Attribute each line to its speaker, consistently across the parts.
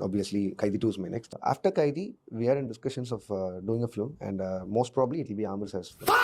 Speaker 1: Obviously, Kaidi 2 is my next. After Kaidi, we are in discussions of doing a film, and most probably it will be Amir Sir's film.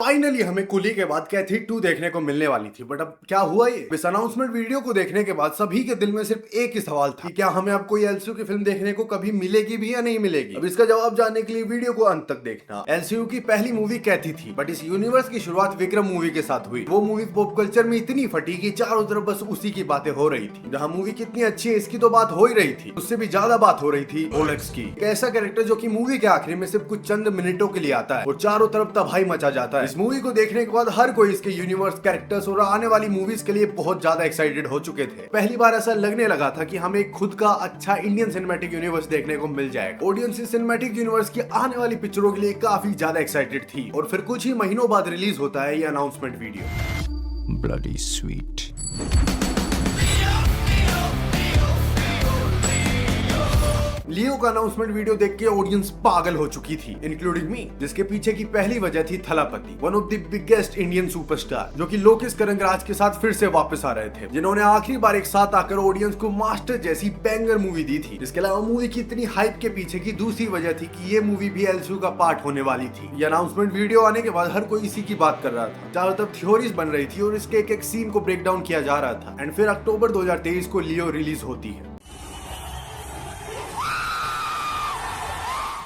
Speaker 2: Finally हमें कुली के बाद कैथी 2 देखने को मिलने वाली थी, but अब क्या हुआ ये? इस अनाउंसमेंट वीडियो को देखने के बाद सभी के दिल में सिर्फ एक ही सवाल था कि क्या हमें अब कोई एलसीयू की फिल्म देखने को कभी मिलेगी भी या नहीं मिलेगी। अब इसका जवाब जानने के लिए वीडियो को अंत तक देखना। एलसीयू की पहली मूवी कैथी थी, बट इस यूनिवर्स की शुरुआत विक्रम मूवी के साथ हुई। वो मूवी पॉप कल्चर में इतनी फटी कि चारों तरफ बस उसी की बातें हो रही थी। जहाँ मूवी कितनी अच्छी है इसकी तो बात हो ही रही थी, उससे भी ज्यादा बात हो रही थी ओलेक्स की। एक ऐसा कैरेक्टर जो कि मूवी के आखिरी में सिर्फ कुछ चंद मिनटों के लिए आता है और चारों तरफ तबाही मचा जाता है। इस मूवी को देखने के बाद हर कोई इसके यूनिवर्स, कैरेक्टर्स और आने वाली मूवीज के लिए बहुत ज्यादा एक्साइटेड हो चुके थे। पहली बार ऐसा लगने लगा था कि हमें खुद का अच्छा इंडियन सिनेमैटिक यूनिवर्स देखने को मिल जाएगा। ऑडियंस इस सिनेमैटिक यूनिवर्स की आने वाली पिक्चरों के लिए काफी ज्यादा एक्साइटेड थी और फिर कुछ ही महीनों बाद रिलीज होता है ये अनाउंसमेंट वीडियो।
Speaker 3: Bloody sweet.
Speaker 2: लियो का अनाउंसमेंट वीडियो देख के ऑडियंस पागल हो चुकी थी, इंक्लूडिंग मी, जिसके पीछे की पहली वजह थी Thalapathy, one of the biggest Indian superstar, जो कि लोकेश कनगराज के साथ फिर से वापस आ रहे थे, जिन्होंने आखिरी बार एक साथ आकर ऑडियंस को मास्टर जैसी बैंगर मूवी दी थी। इसके अलावा मूवी की इतनी हाइप के पीछे की दूसरी वजह थी कि ये मूवी भी एलसीयू का पार्ट होने वाली थी। ये अनाउंसमेंट वीडियो आने के बाद हर कोई इसी की बात कर रहा था, चारों तरफ थ्योरीज बन रही थी और इसके एक एक सीन को ब्रेक डाउन किया जा रहा था। एंड फिर अक्टूबर 2023 को लियो रिलीज होती है।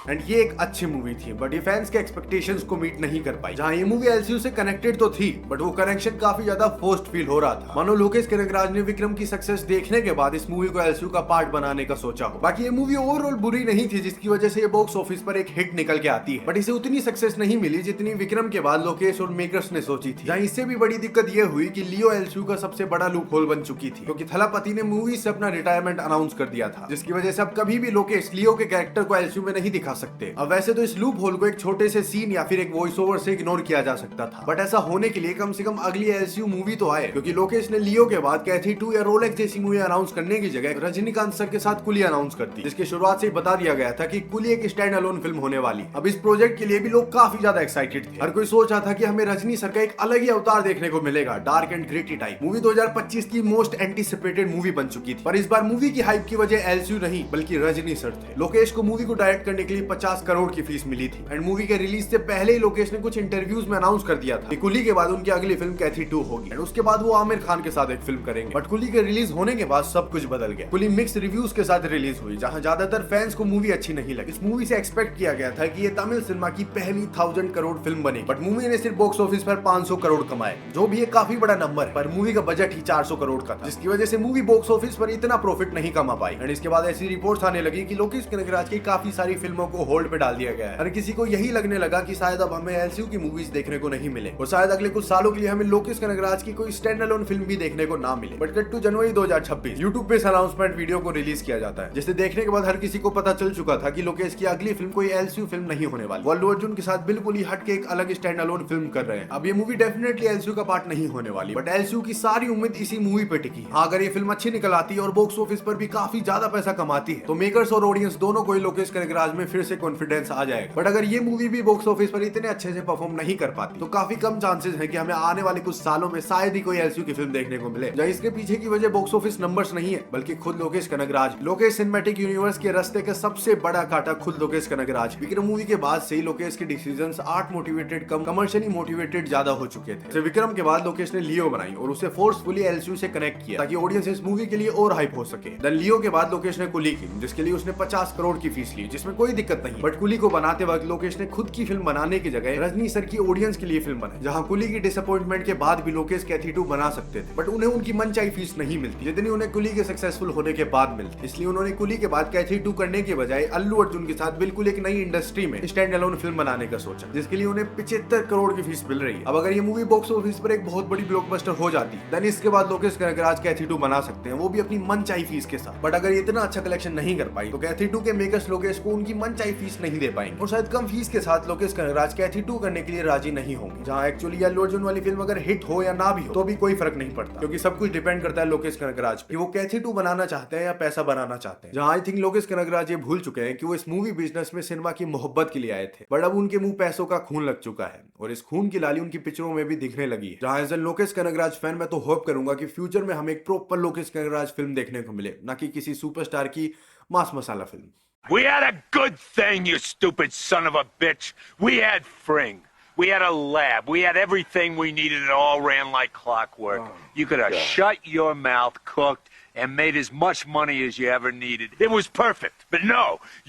Speaker 2: एंड ये एक अच्छी मूवी थी, बट ये फैंस के एक्सपेक्टेशंस को मीट नहीं कर पाई। जहां ये मूवी एलसीयू से कनेक्टेड तो थी, बट वो कनेक्शन काफी ज्यादा फोर्स्ड फील हो रहा था, मानो लोकेश कनगराज ने विक्रम की सक्सेस देखने के बाद इस मूवी को एलसीयू का पार्ट बनाने का सोचा हो। बाकी ये मूवी ओवरऑल बुरी नहीं थी, जिसकी वजह से ये बॉक्स ऑफिस पर एक हिट निकल के आती है, बट इसे उतनी सक्सेस नहीं मिली जितनी विक्रम के बाद लोकेश और मेकर्स ने सोची थी। जहां इससे भी बड़ी दिक्कत ये हुई कि लियो एलसीयू का सबसे बड़ा लूप होल बन चुकी थी, क्योंकि थलापति ने मूवी से अपना रिटायरमेंट अनाउंस कर दिया था, जिसकी वजह से अब कभी भी लोकेश लियो के कैरेक्टर को एलसीयू में नहीं दिखा सकते। अब वैसे तो इस लूप होल को एक छोटे से सीन या फिर एक वॉइस ओवर से इग्नोर किया जा सकता था, बट ऐसा होने के लिए कम से कम अगली एलसीयू मूवी तो आए, क्योंकि लोकेश ने लियो के बाद कैथी 2 या रोलेक्स जैसी मूवी अनाउंस करने की जगह रजनीकांत सर के साथ कुली अनाउंस कर दी, जिसकी शुरुआत से ही बता दिया गया था कि कुली एक स्टैंड अलोन फिल्म होने वाली। अब इस प्रोजेक्ट के लिए भी लोग काफी ज्यादा एक्साइटेड थे। हर कोई सोच रहा था कि हमें रजनी सर का एक अलग ही अवतार देखने को मिलेगा, dark and gritty type. Movie 2025 की मोस्ट एंटीसिपेटेड मूवी बन चुकी थी, पर इस बार मूवी की हाइप की वजह एलसीयू नहीं बल्कि रजनी सर थे। लोकेश को मूवी को डायरेक्ट करने के लिए 50 करोड़ की फीस मिली थी। एंड मूवी के रिलीज से पहले ही लोकेश ने कुछ इंटरव्यूज में अनाउंस कर दिया था कि कुली के बाद उनकी अगली फिल्म कैथी 2 होगी एंड उसके बाद वो आमिर खान के साथ एक फिल्म करेंगे। बट कुली के रिलीज होने के बाद सब कुछ बदल गया। कुली मिक्स रिव्यूज के साथ रिलीज हुई, जहां ज्यादातर फैंस को मूवी अच्छी नहीं लगी। इस मूवी से एक्सपेक्ट किया गया था कि ये तमिल सिनेमा की पहली 1000 करोड़ फिल्म बनी, बट मूवी ने सिर्फ बॉक्स ऑफिस पर 500 करोड़ कमाए, जो भी एक काफी बड़ा नंबर है, पर मूवी का बजट ही 400 करोड़ का था, जिसकी वजह से मूवी बॉक्स ऑफिस पर इतना प्रॉफिट नहीं कमा पाई। एंड इसके बाद ऐसी रिपोर्ट्स आने लगी कि लोकेश कनगराज की काफी सारी फिल्मों को होल्ड पे डाल दिया गया है। हर किसी को यही लगने लगा कि शायद अब हमें एलसीयू की मूवीज देखने को नहीं मिले और शायद अगले कुछ सालों के लिए हमें लोकेश कनगराज की कोई स्टैंड अलोन फिल्म भी देखने को ना मिले। But cut to January 2026 YouTube पे इस अनाउंसमेंट वीडियो को रिलीज किया जाता है, जिसे देखने के बाद हर किसी को पता चल चुका था कि लोकेश की अगली फिल्म कोई एलसीयू फिल्म नहीं होने वाली। वो अल्लू अर्जुन के साथ बिल्कुल ही हटके एक अलग स्टैंड अलोन फिल्म कर रहे हैं। अब ये मूवी डेफिनेटली एलसीयू का पार्ट नहीं होने वाली, बट एलसीयू की सारी उम्मीद इसी मूवी पे टिकी। अगर ये फिल्म अच्छी निकल आती है और बॉक्स ऑफिस पर भी काफी ज्यादा पैसा कमाती है, तो मेकर्स और ऑडियंस दोनों को लोकेश कनगराज में फिर से कॉन्फिडेंस आ जाएगा। बट अगर ये मूवी भी बॉक्स ऑफिस पर इतने अच्छे से परफॉर्म नहीं कर पाती, तो काफी कम चांसेस है कि हमें आने वाले कुछ सालों में शायद ही कोई एलसीयू की फिल्म देखने को मिले। जहाँ इसके पीछे की वजह बॉक्स ऑफिस नंबर्स नहीं है, बल्कि खुद लोकेश कनगराज। लोकेश सिनेमैटिक यूनिवर्स के रास्ते का सबसे बड़ा कांटा खुद लोकेश कनगराज। विक्रम मूवी के बाद से ही लोकेश के डिसीजंस आर्ट मोटिवेटेड कम कमर्शियली मोटिवेटेड ज्यादा हो चुके थे। विक्रम के बाद लोकेश ने लियो बनाई और उसे फोर्सफुली एलसीयू से कनेक्ट किया ताकि ऑडियंस इस मूवी के लिए और हाइप हो सके। देन लियो के बाद लोकेश ने कुली की, जिसके लिए उसने 50 करोड़ की फीस ली, जिसमें कोई दिक्कत नहीं। बट कुली को बनाते वक्त लोकेश ने खुद की फिल्म बनाने की जगह रजनी सर की ऑडियंस के लिए फिल्म बनाई, जहां कुली की डिसअपॉइंटमेंट के बाद भी लोकेश कैथी 2 बना सकते थे, बट उन्हें उनकी मनचाही फीस नहीं मिलती जितनी उन्हें कुली के सक्सेसफुल होने के बाद मिलती। इसलिए उन्होंने कुली के बाद कैथी 2 करने के बजाय अल्लू अर्जुन के साथ बिल्कुल एक नई इंडस्ट्री में स्टैंड अलोन फिल्म बनाने का सोचा, जिसके लिए उन्हें 75 करोड़ की फीस मिल रही है। अब अगर ये मूवी बॉक्स ऑफिस पर एक बहुत बड़ी ब्लॉकबस्टर हो जाती, देन इसके बाद लोकेश कनगराज कैथी 2 बना सकते हैं, वो भी अपनी मनचाही फीस के साथ। बट अगर इतना अच्छा कलेक्शन नहीं कर पाई, तो कैथी 2 के मेकर्स लोकेश को उनकी चाही फीस नहीं दे पाएंगे और शायद कम फीस के साथ लोकेश कनगराज कैथी 2 करने के लिए राजी नहीं होंगे। जहां एक्चुअली अल्लू अर्जुन वाली फिल्म अगर हिट हो या ना भी हो तो भी कोई फर्क नहीं पड़ता, क्योंकि सब कुछ डिपेंड करता है लोकेश कनगराज पे कि वो कैथी 2 बनाना चाहते हैं या पैसा बनाना चाहते हैं। जहां आई थिंक लोकेश कनगराज ये भूल चुके हैं कि वो इस मूवी बिजनेस में सिनेमा की मोहब्बत के लिए आए थे, बट अब उनके मुंह पैसों का खून लग चुका है और इस खून की लाली उनकी पिक्चरों में भी दिखने लगी है। जहां as a Lokesh Kanagaraj fan मैं तो होप करूंगा कि फ्यूचर में हमें एक प्रॉपर लोकेश कनगराज फिल्म देखने को मिले, ना कि किसी सुपरस्टार की मास मसाला film.
Speaker 3: We had a good thing, you stupid son of a bitch. We had Fring. We had a lab. We had everything we needed. It all ran like clockwork. You could have shut your mouth, cooked, and made as much money as you ever needed. It was perfect. But no,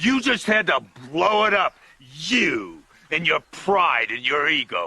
Speaker 3: you just had to blow it up. You and your pride and your ego.